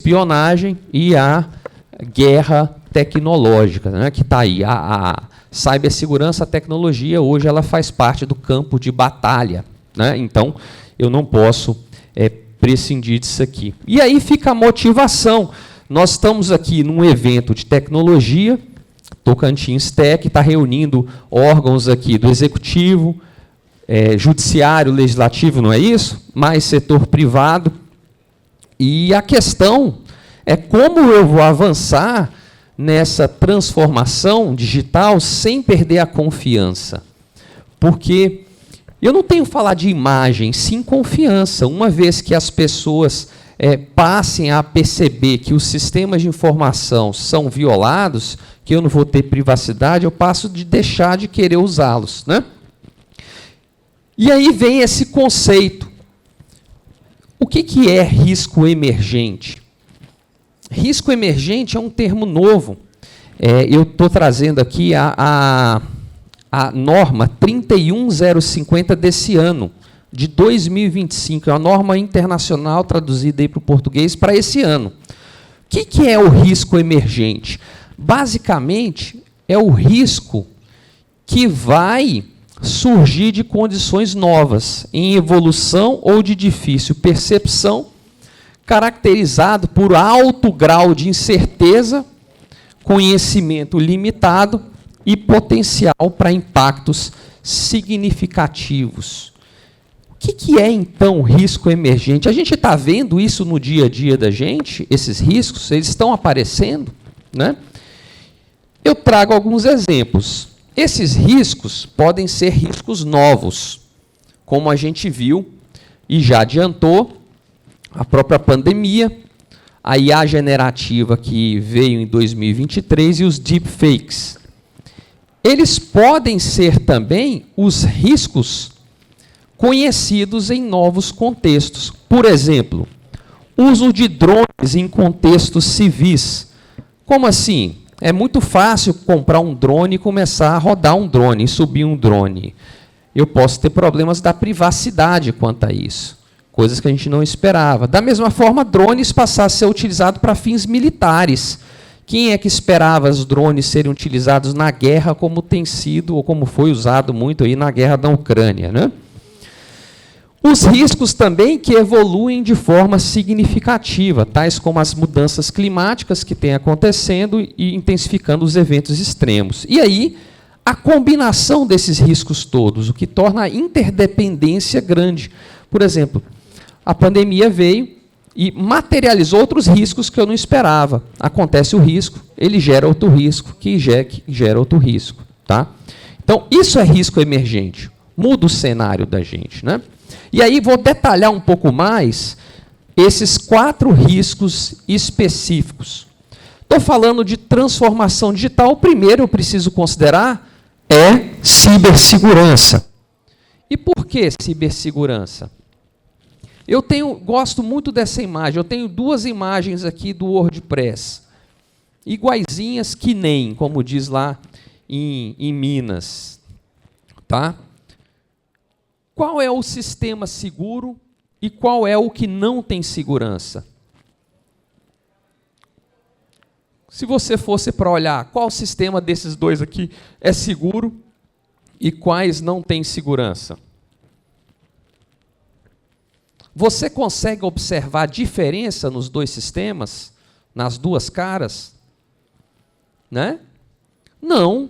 espionagem e a guerra tecnológica, né, que está aí. A cibersegurança, a tecnologia, hoje ela faz parte do campo de batalha, né? Então, eu não posso prescindir disso aqui. E aí fica a motivação. Nós estamos aqui num evento de tecnologia, Tocantins Tech, está reunindo órgãos aqui do Executivo, Judiciário, Legislativo, não é isso? Mais setor privado. E a questão é como eu vou avançar nessa transformação digital sem perder a confiança. Porque eu não tenho que falar de imagem, sim confiança. Uma vez que as pessoas passem a perceber que os sistemas de informação são violados, que eu não vou ter privacidade, eu passo de deixar de querer usá-los, né? E aí vem esse conceito. O que é risco emergente? Risco emergente é um termo novo. Eu estou trazendo aqui a norma 31050 desse ano, de 2025. É uma norma internacional traduzida para o português para esse ano. O que é o risco emergente? Basicamente, é o risco que vai surgir de condições novas, em evolução ou de difícil percepção, caracterizado por alto grau de incerteza, conhecimento limitado e potencial para impactos significativos. O que é, então, risco emergente? A gente está vendo isso no dia a dia da gente, esses riscos, eles estão aparecendo, né? Eu trago alguns exemplos. Esses riscos podem ser riscos novos, como a gente viu e já adiantou, a própria pandemia, a IA generativa que veio em 2023 e os deepfakes. Eles podem ser também os riscos conhecidos em novos contextos. Por exemplo, uso de drones em contextos civis. Como assim? É muito fácil comprar um drone e começar a rodar um drone, subir um drone. Eu posso ter problemas da privacidade quanto a isso, coisas que a gente não esperava. Da mesma forma, drones passaram a ser utilizados para fins militares. Quem é que esperava os drones serem utilizados na guerra como tem sido, ou como foi usado muito aí na guerra da Ucrânia, né? Os riscos também que evoluem de forma significativa, tais como as mudanças climáticas que têm acontecendo e intensificando os eventos extremos. E aí, a combinação desses riscos todos, o que torna a interdependência grande. Por exemplo, a pandemia veio e materializou outros riscos que eu não esperava. Acontece o risco, ele gera outro risco, que gera outro risco. Tá? Então, isso é risco emergente. Muda o cenário da gente, né? E aí vou detalhar um pouco mais esses 4 riscos específicos. Estou falando de transformação digital. O primeiro eu preciso considerar é cibersegurança. E por que cibersegurança? Gosto muito dessa imagem. Eu tenho 2 imagens aqui do WordPress. Iguaizinhas que nem, como diz lá em Minas. Tá? Qual é o sistema seguro e qual é o que não tem segurança? Se você fosse para olhar qual sistema desses 2 aqui é seguro e quais não tem segurança, você consegue observar a diferença nos 2 sistemas, nas 2 caras? Né? Não.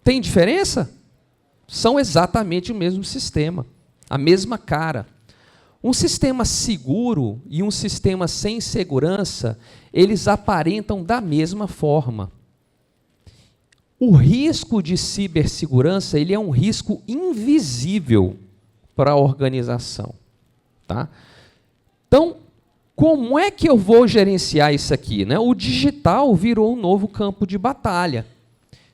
Tem diferença? São exatamente o mesmo sistema, a mesma cara. Um sistema seguro e um sistema sem segurança, eles aparentam da mesma forma. O risco de cibersegurança, ele é um risco invisível para a organização. Tá? Então, como é que eu vou gerenciar isso aqui, né? O digital virou um novo campo de batalha.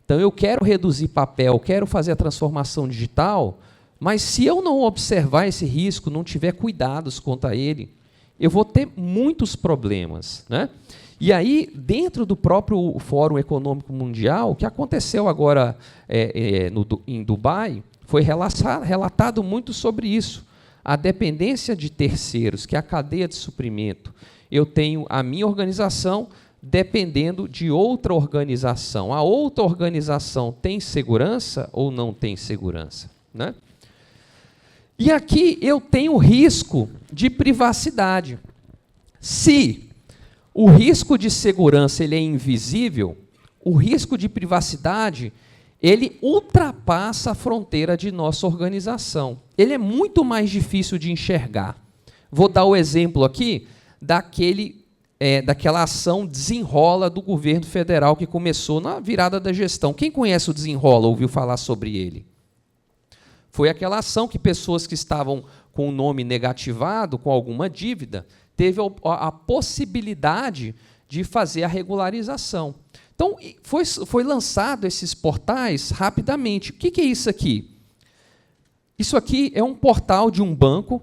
Então, eu quero reduzir papel, quero fazer a transformação digital, mas se eu não observar esse risco, não tiver cuidados quanto a ele, eu vou ter muitos problemas, né? E aí, dentro do próprio Fórum Econômico Mundial, o que aconteceu agora em Dubai, foi relatado muito sobre isso. A dependência de terceiros, que é a cadeia de suprimento, eu tenho a minha organização dependendo de outra organização. A outra organização tem segurança ou não tem segurança, né? E aqui eu tenho risco de privacidade. Se o risco de segurança ele é invisível, o risco de privacidade ele ultrapassa a fronteira de nossa organização. Ele é muito mais difícil de enxergar. Vou dar o exemplo aqui daquela ação Desenrola do governo federal que começou na virada da gestão. Quem conhece o Desenrola, ouviu falar sobre ele? Foi aquela ação que pessoas que estavam com o nome negativado, com alguma dívida, teve a possibilidade de fazer a regularização. Então, foi lançado esses portais rapidamente. O que é isso aqui? Isso aqui é um portal de um banco.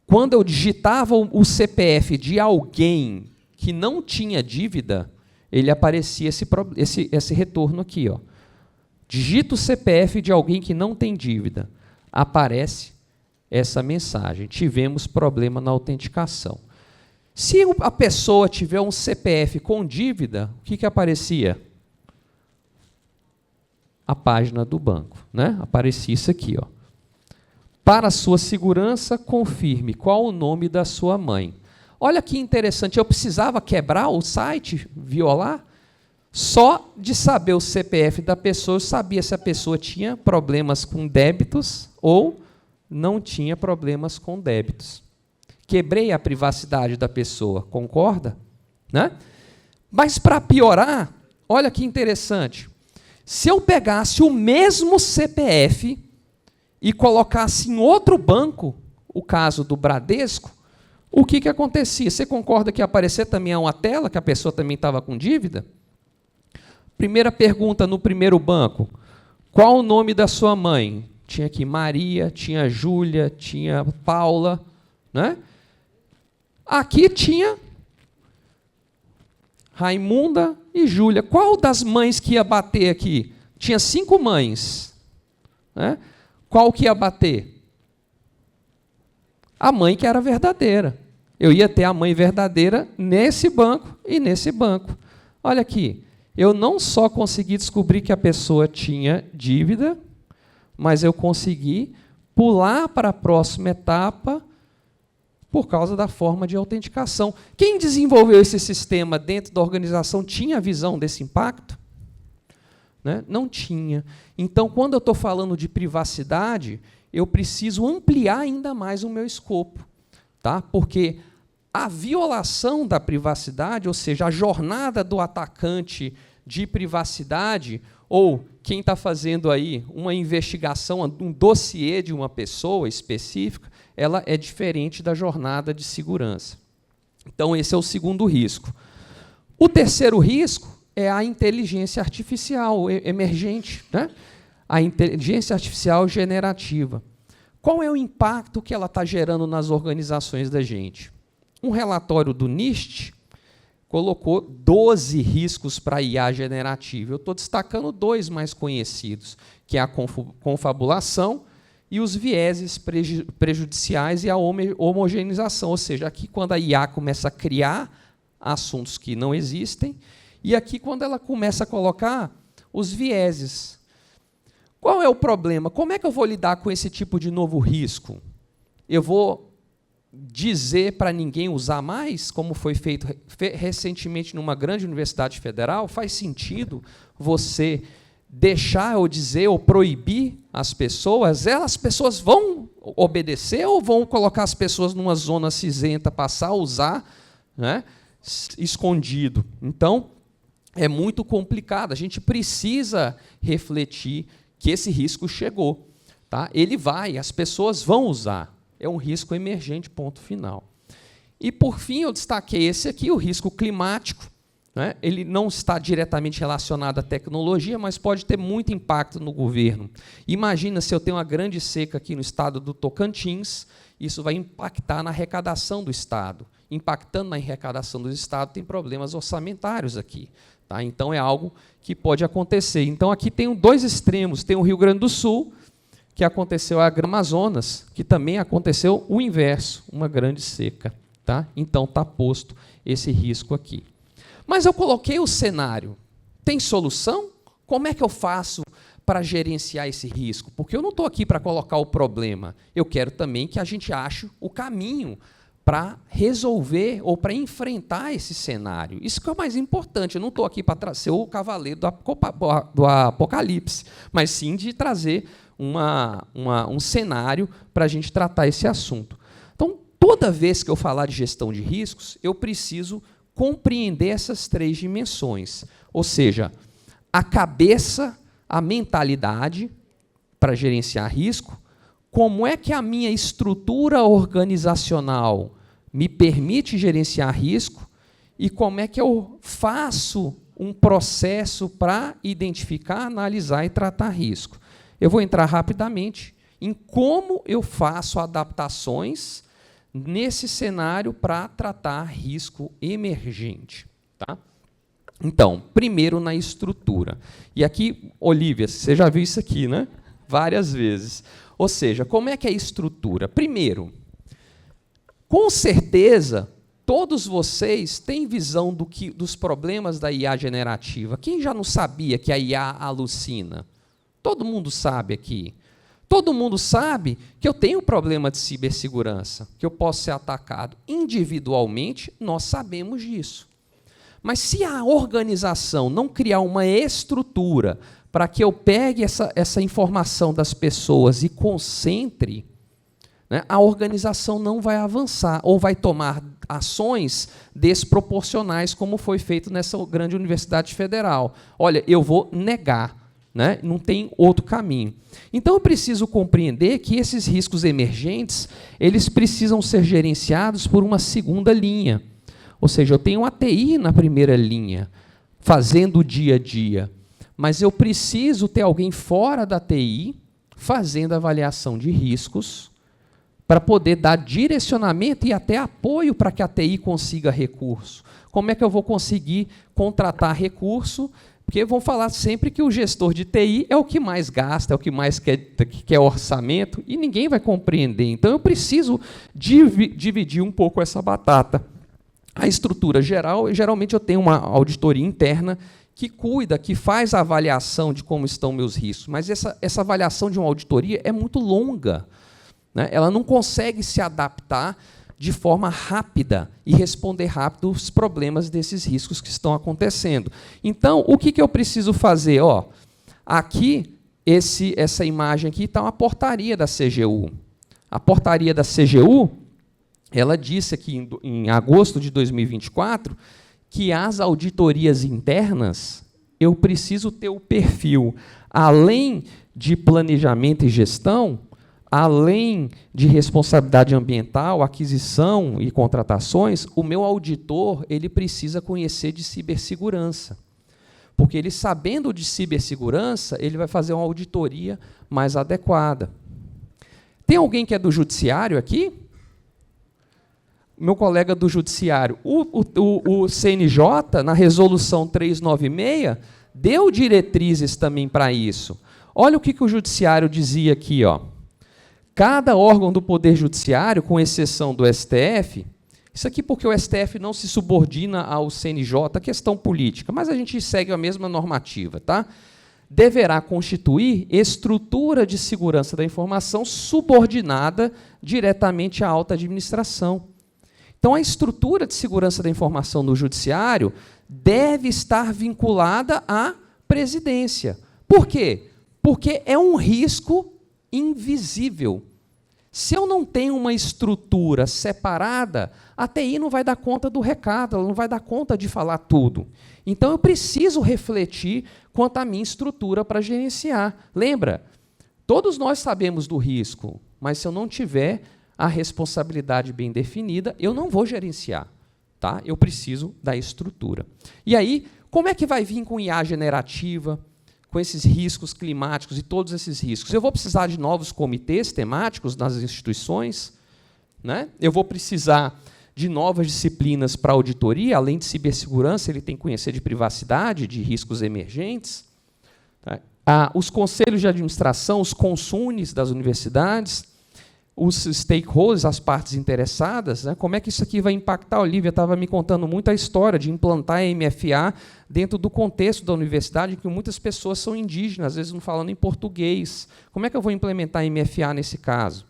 Quando eu digitava o CPF de alguém que não tinha dívida, ele aparecia esse retorno aqui. Ó. Digita o CPF de alguém que não tem dívida. Aparece essa mensagem. Tivemos problema na autenticação. Se a pessoa tiver um CPF com dívida, o que aparecia? A página do banco, né? Aparecia isso aqui, ó. Para sua segurança, confirme qual o nome da sua mãe. Olha que interessante, eu precisava quebrar o site, violar? Só de saber o CPF da pessoa, eu sabia se a pessoa tinha problemas com débitos ou não tinha problemas com débitos. Quebrei a privacidade da pessoa, concorda? Né? Mas, para piorar, olha que interessante. Se eu pegasse o mesmo CPF e colocasse em outro banco, o caso do Bradesco, o que acontecia? Você concorda que ia aparecer também uma tela, que a pessoa também estava com dívida? Primeira pergunta no primeiro banco. Qual o nome da sua mãe? Tinha aqui Maria, tinha Júlia, tinha Paula, né? Aqui tinha Raimunda e Júlia. Qual das mães que ia bater aqui? Tinha 5 mães. Né? Qual que ia bater? A mãe que era verdadeira. Eu ia ter a mãe verdadeira nesse banco e nesse banco. Olha aqui, eu não só consegui descobrir que a pessoa tinha dívida, mas eu consegui pular para a próxima etapa por causa da forma de autenticação. Quem desenvolveu esse sistema dentro da organização tinha a visão desse impacto? Né? Não tinha. Então, quando eu estou falando de privacidade, eu preciso ampliar ainda mais o meu escopo, tá? Porque a violação da privacidade, ou seja, a jornada do atacante de privacidade, ou quem está fazendo aí uma investigação, um dossiê de uma pessoa específica, ela é diferente da jornada de segurança. Então, esse é o segundo risco. O terceiro risco é a inteligência artificial emergente, né? A inteligência artificial generativa. Qual é o impacto que ela está gerando nas organizações da gente? Um relatório do NIST colocou 12 riscos para a IA generativa. Eu estou destacando 2 mais conhecidos, que é a confabulação e os vieses prejudiciais e a homogeneização, ou seja, aqui quando a IA começa a criar assuntos que não existem, e aqui quando ela começa a colocar os vieses. Qual é o problema? Como é que eu vou lidar com esse tipo de novo risco? Eu vou dizer para ninguém usar mais, como foi feito recentemente numa grande universidade federal? Faz sentido você deixar ou dizer ou proibir as pessoas? As pessoas vão obedecer ou vão colocar as pessoas numa zona cinzenta, passar a usar, né, escondido? Então, é muito complicado. A gente precisa refletir que esse risco chegou. Tá? Ele vai, as pessoas vão usar. É um risco emergente, ponto final. E, por fim, eu destaquei esse aqui, o risco climático. Né? Ele não está diretamente relacionado à tecnologia, mas pode ter muito impacto no governo. Imagina se eu tenho uma grande seca aqui no estado do Tocantins, isso vai impactar na arrecadação do estado. Impactando na arrecadação do estado, tem problemas orçamentários aqui. Tá? Então, é algo que pode acontecer. Então, aqui tem 2 extremos. Tem o Rio Grande do Sul, que aconteceu a Amazonas, que também aconteceu o inverso, uma grande seca. Tá? Então, está posto esse risco aqui. Mas eu coloquei o cenário. Tem solução? Como é que eu faço para gerenciar esse risco? Porque eu não estou aqui para colocar o problema. Eu quero também que a gente ache o caminho para resolver ou para enfrentar esse cenário. Isso que é o mais importante. Eu não estou aqui para ser o cavaleiro do Apocalipse, mas sim de trazer um cenário para a gente tratar esse assunto. Então, toda vez que eu falar de gestão de riscos, eu preciso compreender essas 3 dimensões. Ou seja, a cabeça, a mentalidade para gerenciar risco, como é que a minha estrutura organizacional me permite gerenciar risco e como é que eu faço um processo para identificar, analisar e tratar risco. Eu vou entrar rapidamente em como eu faço adaptações nesse cenário para tratar risco emergente. Tá? Então, primeiro na estrutura. E aqui, Olívia, você já viu isso aqui, né? Várias vezes. Ou seja, como é que é a estrutura? Primeiro, com certeza, todos vocês têm visão dos problemas da IA generativa. Quem já não sabia que a IA alucina? Todo mundo sabe aqui. Todo mundo sabe que eu tenho um problema de cibersegurança, que eu posso ser atacado. Individualmente, nós sabemos disso. Mas se a organização não criar uma estrutura para que eu pegue essa informação das pessoas e concentre, né, a organização não vai avançar ou vai tomar ações desproporcionais, como foi feito nessa grande universidade federal. Olha, eu vou negar. Né? Não tem outro caminho. Então, eu preciso compreender que esses riscos emergentes eles precisam ser gerenciados por uma segunda linha. Ou seja, eu tenho a TI na primeira linha, fazendo o dia a dia, mas eu preciso ter alguém fora da TI fazendo avaliação de riscos para poder dar direcionamento e até apoio para que a TI consiga recurso. Como é que eu vou conseguir contratar recurso? Porque vão falar sempre que o gestor de TI é o que mais gasta, é o que mais quer orçamento, e ninguém vai compreender. Então, eu preciso dividir um pouco essa batata. A estrutura geral, geralmente eu tenho uma auditoria interna que cuida, que faz a avaliação de como estão meus riscos, mas essa avaliação de uma auditoria é muito longa. Né? Ela não consegue se adaptar de forma rápida e responder rápido os problemas desses riscos que estão acontecendo. Então, o que eu preciso fazer? Ó, aqui, essa imagem aqui está uma portaria da CGU. A portaria da CGU, ela disse aqui em agosto de 2024 que as auditorias internas, eu preciso ter o perfil, além de planejamento e gestão, além de responsabilidade ambiental, aquisição e contratações, o meu auditor ele precisa conhecer de cibersegurança. Porque ele, sabendo de cibersegurança, ele vai fazer uma auditoria mais adequada. Tem alguém que é do judiciário aqui? Meu colega do judiciário. O CNJ, na resolução 396, deu diretrizes também para isso. Olha o que o judiciário dizia aqui, ó. Cada órgão do Poder Judiciário, com exceção do STF, isso aqui porque o STF não se subordina ao CNJ, questão política, mas a gente segue a mesma normativa, tá? Deverá constituir estrutura de segurança da informação subordinada diretamente à alta administração. Então, a estrutura de segurança da informação no Judiciário deve estar vinculada à presidência. Por quê? Porque é um risco invisível. Se eu não tenho uma estrutura separada, a TI não vai dar conta do recado, ela não vai dar conta de falar tudo. Então, eu preciso refletir quanto à minha estrutura para gerenciar. Lembra? Todos nós sabemos do risco, mas se eu não tiver a responsabilidade bem definida, eu não vou gerenciar. Tá? Eu preciso da estrutura. E aí, como é que vai vir com IA generativa, com esses riscos climáticos e todos esses riscos? Eu vou precisar de novos comitês temáticos nas instituições, né? Eu vou precisar de novas disciplinas para auditoria, além de cibersegurança, ele tem que conhecer de privacidade, de riscos emergentes. Tá? Os conselhos de administração, os consunes das universidades, os stakeholders, as partes interessadas, né? Como é que isso aqui vai impactar? A Olivia estava me contando muito a história de implantar a MFA dentro do contexto da universidade, em que muitas pessoas são indígenas, às vezes não falando em português. Como é que eu vou implementar a MFA nesse caso?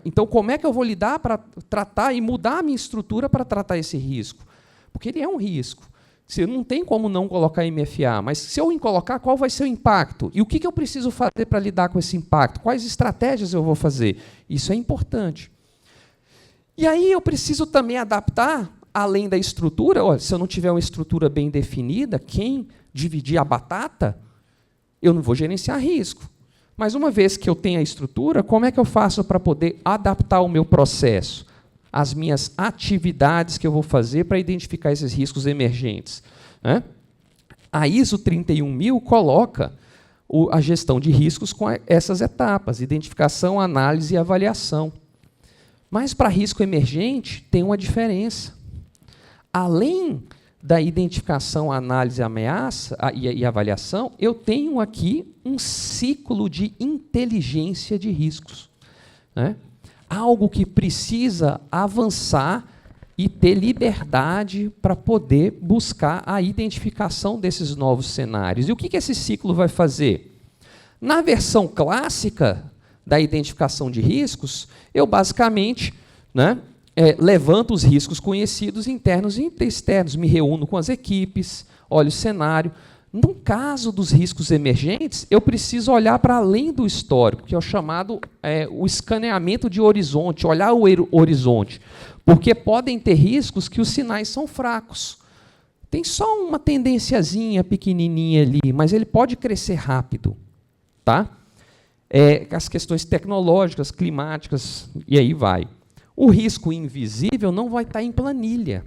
Então, como é que eu vou lidar para tratar e mudar a minha estrutura para tratar esse risco? Porque ele é um risco. Você não tem como não colocar MFA, mas se eu colocar, qual vai ser o impacto? E o que eu preciso fazer para lidar com esse impacto? Quais estratégias eu vou fazer? Isso é importante. E aí eu preciso também adaptar, além da estrutura, olha, se eu não tiver uma estrutura bem definida, quem dividir a batata, eu não vou gerenciar risco. Mas uma vez que eu tenho a estrutura, como é que eu faço para poder adaptar o meu processo? As minhas atividades que eu vou fazer para identificar esses riscos emergentes. A ISO 31000 coloca a gestão de riscos com essas etapas, identificação, análise e avaliação. Mas, para risco emergente, tem uma diferença. Além da identificação, análise, ameaça e avaliação, eu tenho aqui um ciclo de inteligência de riscos. Algo que precisa avançar e ter liberdade para poder buscar a identificação desses novos cenários. E o que esse ciclo vai fazer? Na versão clássica da identificação de riscos, eu basicamente levanto os riscos conhecidos internos e externos, me reúno com as equipes, olho o cenário. No caso dos riscos emergentes, eu preciso olhar para além do histórico, que é o chamado o escaneamento de horizonte, olhar o horizonte. Porque podem ter riscos que os sinais são fracos. Tem só uma tendênciazinha pequenininha ali, mas ele pode crescer rápido. Tá? As questões tecnológicas, climáticas, e aí vai. O risco invisível não vai estar em planilha.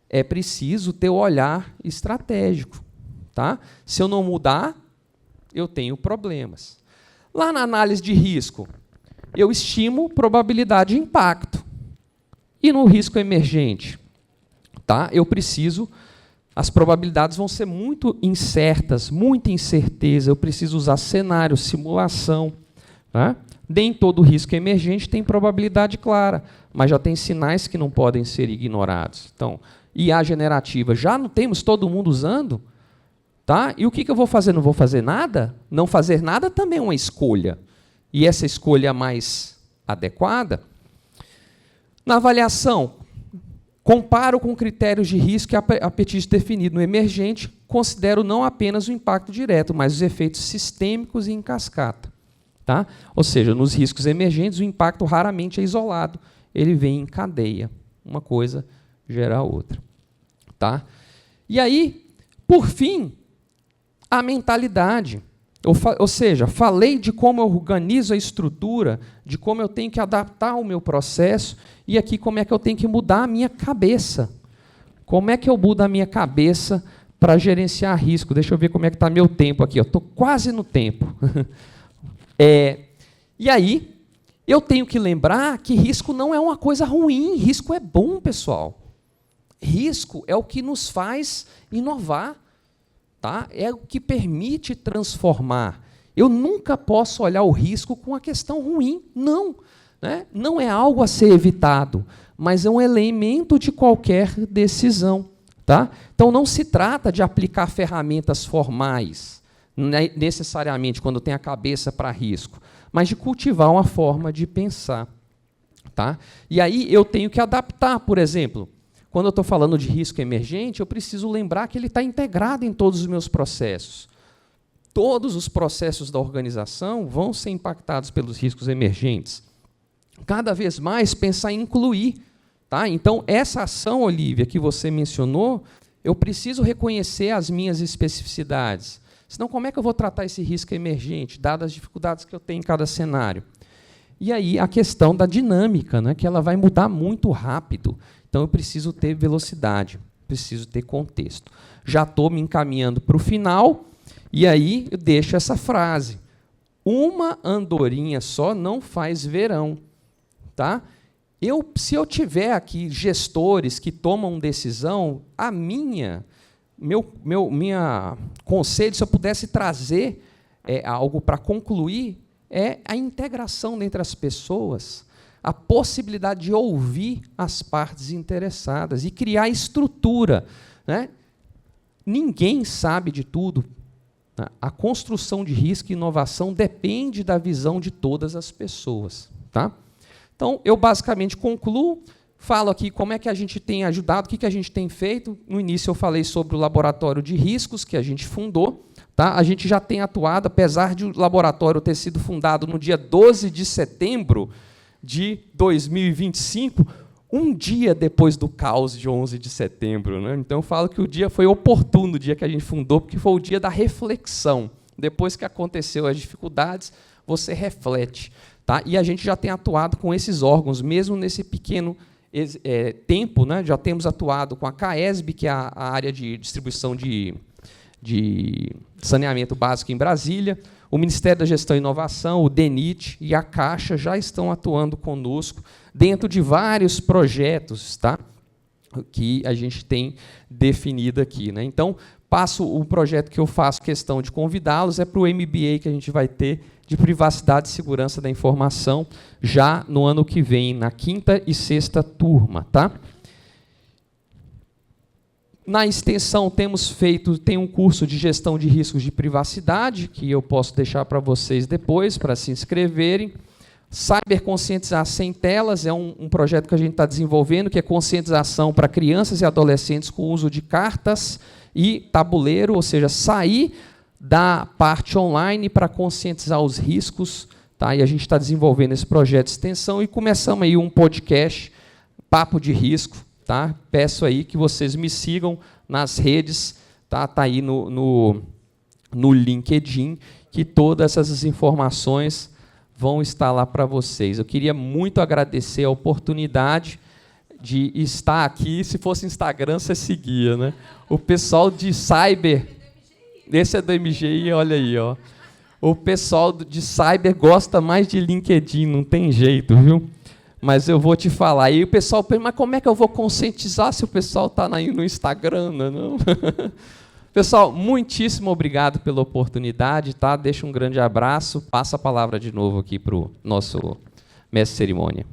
É preciso ter o olhar estratégico. Tá? Se eu não mudar, eu tenho problemas. Lá na análise de risco, eu estimo probabilidade de impacto. E no risco emergente, tá? Eu preciso, as probabilidades vão ser muito incertas, muita incerteza, eu preciso usar cenário, simulação. Tá? Nem todo risco emergente tem probabilidade clara, mas já tem sinais que não podem ser ignorados. Então, IA generativa, já não temos todo mundo usando? Tá? E o que eu vou fazer? Não vou fazer nada? Não fazer nada também é uma escolha. E essa escolha mais adequada? Na avaliação, comparo com critérios de risco e apetite definido no emergente, considero não apenas o impacto direto, mas os efeitos sistêmicos e em cascata. Tá? Ou seja, nos riscos emergentes, o impacto raramente é isolado, ele vem em cadeia. Uma coisa gera a outra. Tá? E aí, por fim, a mentalidade. Ou seja, falei de como eu organizo a estrutura, de como eu tenho que adaptar o meu processo, e aqui como é que eu tenho que mudar a minha cabeça. Como é que eu mudo a minha cabeça para gerenciar risco? Deixa eu ver como é que está meu tempo aqui. Estou quase no tempo. E aí, eu tenho que lembrar que risco não é uma coisa ruim, risco é bom, pessoal. Risco é o que nos faz inovar. Tá? É o que permite transformar. Eu nunca posso olhar o risco com a questão ruim, não. Não é algo a ser evitado, mas é um elemento de qualquer decisão. Tá? Então, não se trata de aplicar ferramentas formais, necessariamente, quando tem a cabeça para risco, mas de cultivar uma forma de pensar. Tá? E aí eu tenho que adaptar, por exemplo, quando eu estou falando de risco emergente, eu preciso lembrar que ele está integrado em todos os meus processos. Todos os processos da organização vão ser impactados pelos riscos emergentes. Cada vez mais, pensar em incluir. Tá? Então, essa ação, Olivia, que você mencionou, eu preciso reconhecer as minhas especificidades. Senão, como é que eu vou tratar esse risco emergente, dadas as dificuldades que eu tenho em cada cenário? E aí, a questão da dinâmica, que ela vai mudar muito rápido. Então, eu preciso ter velocidade, preciso ter contexto. Já estou me encaminhando para o final, e aí eu deixo essa frase. Uma andorinha só não faz verão. Tá? Se eu tiver aqui gestores que tomam decisão, meu conselho, se eu pudesse trazer algo para concluir, é a integração entre as pessoas, a possibilidade de ouvir as partes interessadas e criar estrutura, né? Ninguém sabe de tudo. A construção de risco e inovação depende da visão de todas as pessoas. Tá? Então, eu basicamente concluo, falo aqui como é que a gente tem ajudado, o que a gente tem feito. No início eu falei sobre o laboratório de riscos que a gente fundou. Tá? A gente já tem atuado, apesar de o laboratório ter sido fundado no dia 12 de setembro de 2025, um dia depois do caos de 11 de setembro. Né? Então, eu falo que o dia foi oportuno, o dia que a gente fundou, porque foi o dia da reflexão. Depois que aconteceu as dificuldades, você reflete. Tá? E a gente já tem atuado com esses órgãos, mesmo nesse pequeno tempo, né? Já temos atuado com a CAESB, que é a área de distribuição de saneamento básico em Brasília, o Ministério da Gestão e Inovação, o DENIT e a Caixa já estão atuando conosco dentro de vários projetos, tá? Que a gente tem definido aqui. Né? Então, o projeto que eu faço questão de convidá-los é para o MBA que a gente vai ter de Privacidade e Segurança da Informação já no ano que vem, na 5ª e 6ª turma. Tá? Na extensão, tem um curso de gestão de riscos de privacidade, que eu posso deixar para vocês depois, para se inscreverem. Cyberconscientizar sem telas é um projeto que a gente está desenvolvendo, que é conscientização para crianças e adolescentes com uso de cartas e tabuleiro, ou seja, sair da parte online para conscientizar os riscos. Tá? E a gente está desenvolvendo esse projeto de extensão e começamos aí um podcast, Papo de Risco. Tá? Peço aí que vocês me sigam nas redes, tá aí no LinkedIn, que todas essas informações vão estar lá para vocês. Eu queria muito agradecer a oportunidade de estar aqui. Se fosse Instagram, você seguia, né? O pessoal de Cyber, esse é do MGI, olha aí, ó. O pessoal de Cyber gosta mais de LinkedIn, não tem jeito, viu? Mas eu vou te falar. E o pessoal pergunta, mas como é que eu vou conscientizar se o pessoal está no Instagram? Não? Pessoal, muitíssimo obrigado pela oportunidade. Tá? Deixa um grande abraço. Passa a palavra de novo aqui para o nosso mestre de cerimônia.